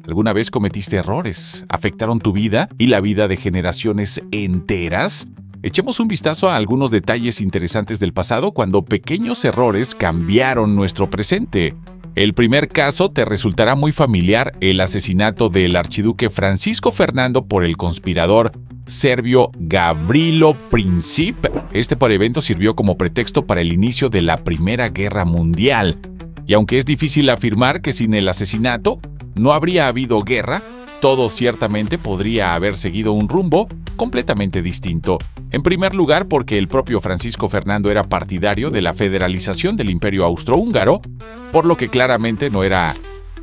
¿Alguna vez cometiste errores? ¿Afectaron tu vida y la vida de generaciones enteras? Echemos un vistazo a algunos detalles interesantes del pasado cuando pequeños errores cambiaron nuestro presente. El primer caso te resultará muy familiar: el asesinato del archiduque Francisco Fernando por el conspirador serbio Gavrilo Princip. Este evento sirvió como pretexto para el inicio de la Primera Guerra Mundial. Y aunque es difícil afirmar que sin el asesinato no habría habido guerra, todo ciertamente podría haber seguido un rumbo completamente distinto. En primer lugar, porque el propio Francisco Fernando era partidario de la federalización del Imperio Austrohúngaro, por lo que claramente no era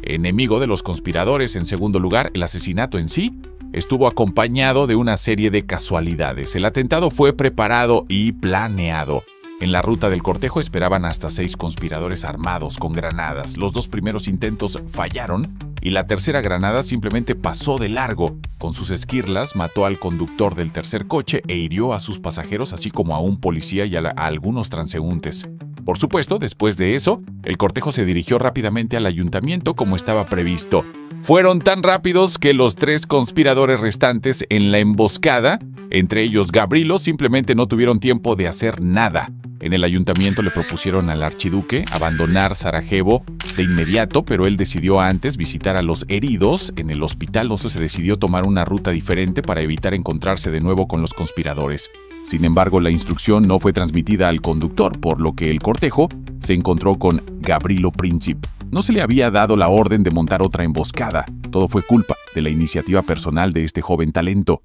enemigo de los conspiradores. En segundo lugar, el asesinato en sí estuvo acompañado de una serie de casualidades. El atentado fue preparado y planeado. En la ruta del cortejo esperaban hasta 6 conspiradores armados con granadas. Los 2 primeros intentos fallaron y la tercera granada simplemente pasó de largo. Con sus esquirlas mató al conductor del tercer coche e hirió a sus pasajeros, así como a un policía y a algunos transeúntes. Por supuesto, después de eso, el cortejo se dirigió rápidamente al ayuntamiento como estaba previsto. Fueron tan rápidos que los 3 conspiradores restantes en la emboscada, entre ellos Gavrilo, simplemente no tuvieron tiempo de hacer nada. En el ayuntamiento le propusieron al archiduque abandonar Sarajevo de inmediato, pero él decidió antes visitar a los heridos en el hospital. Entonces se decidió tomar una ruta diferente para evitar encontrarse de nuevo con los conspiradores. Sin embargo, la instrucción no fue transmitida al conductor, por lo que el cortejo se encontró con Gavrilo Princip. No se le había dado la orden de montar otra emboscada. Todo fue culpa de la iniciativa personal de este joven talento.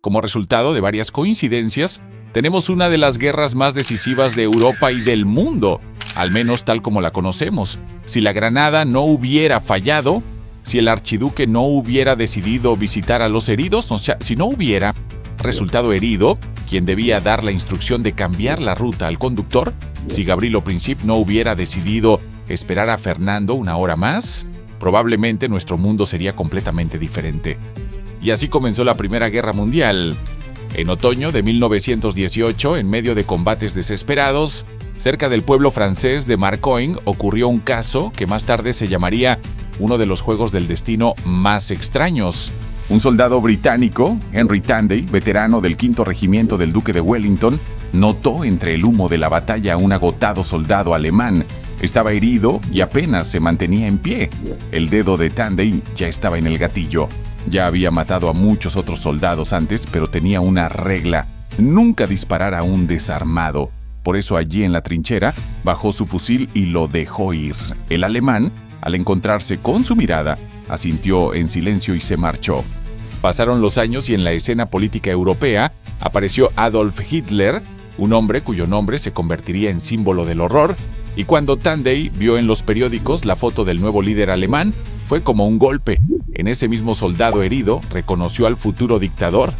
Como resultado de varias coincidencias, tenemos una de las guerras más decisivas de Europa y del mundo, al menos tal como la conocemos. Si la granada no hubiera fallado, si el archiduque no hubiera decidido visitar a los heridos, o sea, si no hubiera resultado herido quien debía dar la instrucción de cambiar la ruta al conductor, si Gavrilo Princip no hubiera decidido esperar a Fernando una hora más, probablemente nuestro mundo sería completamente diferente. Y así comenzó la Primera Guerra Mundial. En otoño de 1918, en medio de combates desesperados, cerca del pueblo francés de Marcoing, ocurrió un caso que más tarde se llamaría uno de los juegos del destino más extraños. Un soldado británico, Henry Tanday, veterano del 5º Regimiento del Duque de Wellington, notó entre el humo de la batalla a un agotado soldado alemán. Estaba herido y apenas se mantenía en pie. El dedo de Tanday ya estaba en el gatillo. Ya había matado a muchos otros soldados antes, pero tenía una regla: nunca disparar a un desarmado. Por eso allí en la trinchera bajó su fusil y lo dejó ir. El alemán, al encontrarse con su mirada, asintió en silencio y se marchó. Pasaron los años y en la escena política europea apareció Adolf Hitler, un hombre cuyo nombre se convertiría en símbolo del horror, y cuando Tanday vio en los periódicos la foto del nuevo líder alemán, fue como un golpe. En ese mismo soldado herido reconoció al futuro dictador.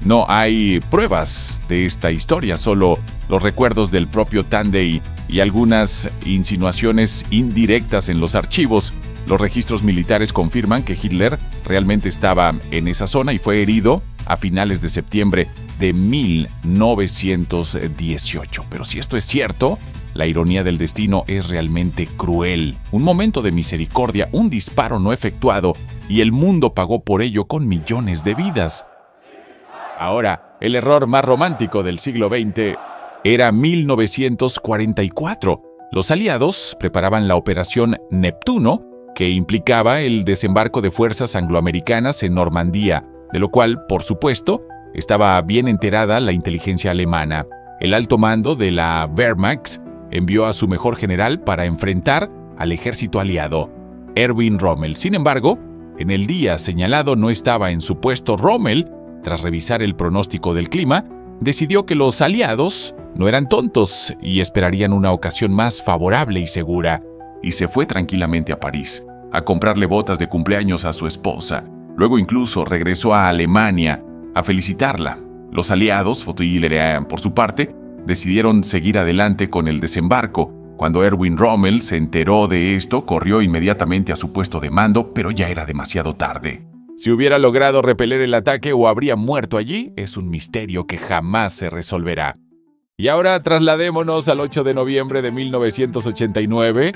No hay pruebas de esta historia, solo los recuerdos del propio Tanday y algunas insinuaciones indirectas en los archivos. Los registros militares confirman que Hitler realmente estaba en esa zona y fue herido a finales de septiembre de 1918. Pero si esto es cierto, la ironía del destino es realmente cruel. Un momento de misericordia, un disparo no efectuado, y el mundo pagó por ello con millones de vidas. Ahora, el error más romántico del siglo XX era 1944. Los aliados preparaban la Operación Neptuno, que implicaba el desembarco de fuerzas angloamericanas en Normandía, de lo cual, por supuesto, estaba bien enterada la inteligencia alemana. El alto mando de la Wehrmacht envió a su mejor general para enfrentar al ejército aliado, Erwin Rommel. Sin embargo, en el día señalado no estaba en su puesto. Rommel, tras revisar el pronóstico del clima, decidió que los aliados no eran tontos y esperarían una ocasión más favorable y segura, y se fue tranquilamente a París a comprarle botas de cumpleaños a su esposa. Luego incluso regresó a Alemania a felicitarla. Los aliados, por su parte, decidieron seguir adelante con el desembarco. Cuando Erwin Rommel se enteró de esto, corrió inmediatamente a su puesto de mando, pero ya era demasiado tarde. Si hubiera logrado repeler el ataque o habría muerto allí, es un misterio que jamás se resolverá. Y ahora trasladémonos al 8 de noviembre de 1989.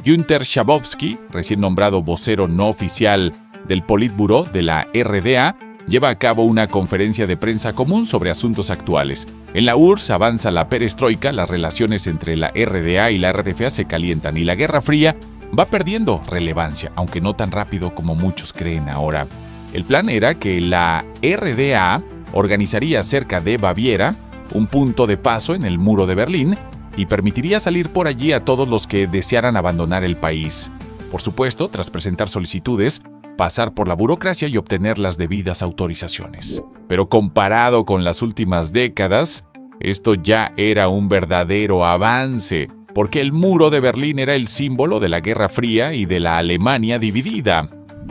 Günther Schabowski, recién nombrado vocero no oficial del Politburó de la RDA lleva a cabo una conferencia de prensa común sobre asuntos actuales. En la URSS avanza la perestroika, las relaciones entre la RDA y la RDFA se calientan y la Guerra Fría va perdiendo relevancia, aunque no tan rápido como muchos creen ahora. El plan era que la RDA organizaría cerca de Baviera un punto de paso en el muro de Berlín y permitiría salir por allí a todos los que desearan abandonar el país. Por supuesto, tras presentar solicitudes, pasar por la burocracia y obtener las debidas autorizaciones. Pero comparado con las últimas décadas, esto ya era un verdadero avance, porque el muro de Berlín era el símbolo de la Guerra Fría y de la Alemania dividida.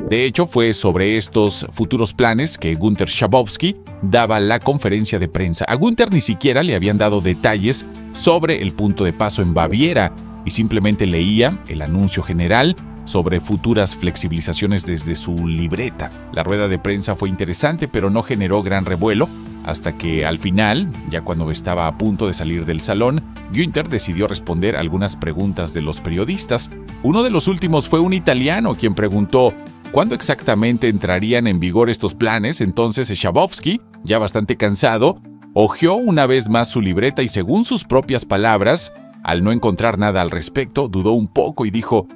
De hecho, fue sobre estos futuros planes que Günter Schabowski daba la conferencia de prensa. A Günter ni siquiera le habían dado detalles sobre el punto de paso en Baviera y simplemente leía el anuncio general sobre futuras flexibilizaciones desde su libreta. La rueda de prensa fue interesante, pero no generó gran revuelo, hasta que al final, ya cuando estaba a punto de salir del salón, Günther decidió responder algunas preguntas de los periodistas. Uno de los últimos fue un italiano quien preguntó ¿cuándo exactamente entrarían en vigor estos planes? Entonces Schabowski, ya bastante cansado, hojeó una vez más su libreta y según sus propias palabras, al no encontrar nada al respecto, dudó un poco y dijo,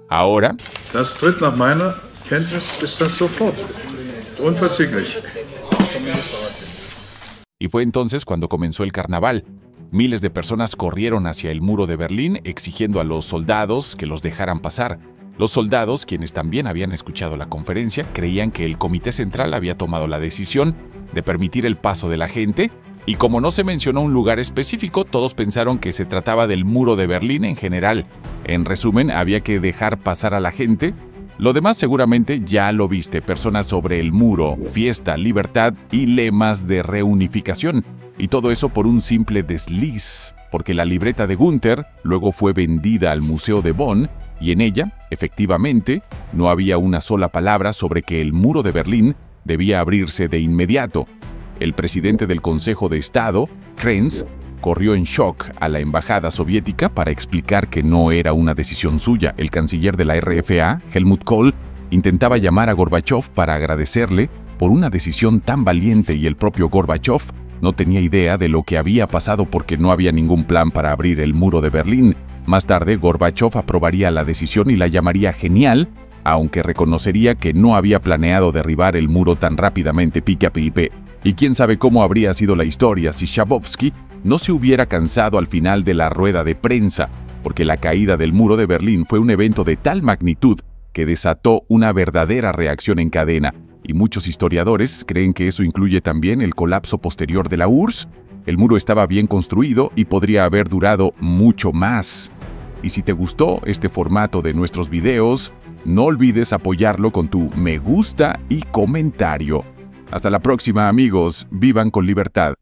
¿ahora? Das tritt nach meiner Kenntnis ist das sofort. Unverzüglich. Y fue entonces cuando comenzó el carnaval. Miles de personas corrieron hacia el muro de Berlín exigiendo a los soldados que los dejaran pasar. Los soldados, quienes también habían escuchado la conferencia, creían que el Comité Central había tomado la decisión de permitir el paso de la gente, y como no se mencionó un lugar específico, todos pensaron que se trataba del muro de Berlín en general. En resumen, había que dejar pasar a la gente. Lo demás seguramente ya lo viste, personas sobre el muro, fiesta, libertad y lemas de reunificación. Y todo eso por un simple desliz, porque la libreta de Günther luego fue vendida al Museo de Bonn y en ella, efectivamente, no había una sola palabra sobre que el muro de Berlín debía abrirse de inmediato. El presidente del Consejo de Estado, Krenz, corrió en shock a la embajada soviética para explicar que no era una decisión suya. El canciller de la RFA, Helmut Kohl, intentaba llamar a Gorbachov para agradecerle por una decisión tan valiente y el propio Gorbachov no tenía idea de lo que había pasado porque no había ningún plan para abrir el muro de Berlín. Más tarde, Gorbachov aprobaría la decisión y la llamaría genial, aunque reconocería que no había planeado derribar el muro tan rápidamente pique a pipe. Y quién sabe cómo habría sido la historia si Schabowski no se hubiera cansado al final de la rueda de prensa, porque la caída del muro de Berlín fue un evento de tal magnitud que desató una verdadera reacción en cadena. Y muchos historiadores creen que eso incluye también el colapso posterior de la URSS. El muro estaba bien construido y podría haber durado mucho más. Y si te gustó este formato de nuestros videos, no olvides apoyarlo con tu me gusta y comentario. Hasta la próxima, amigos. Vivan con libertad.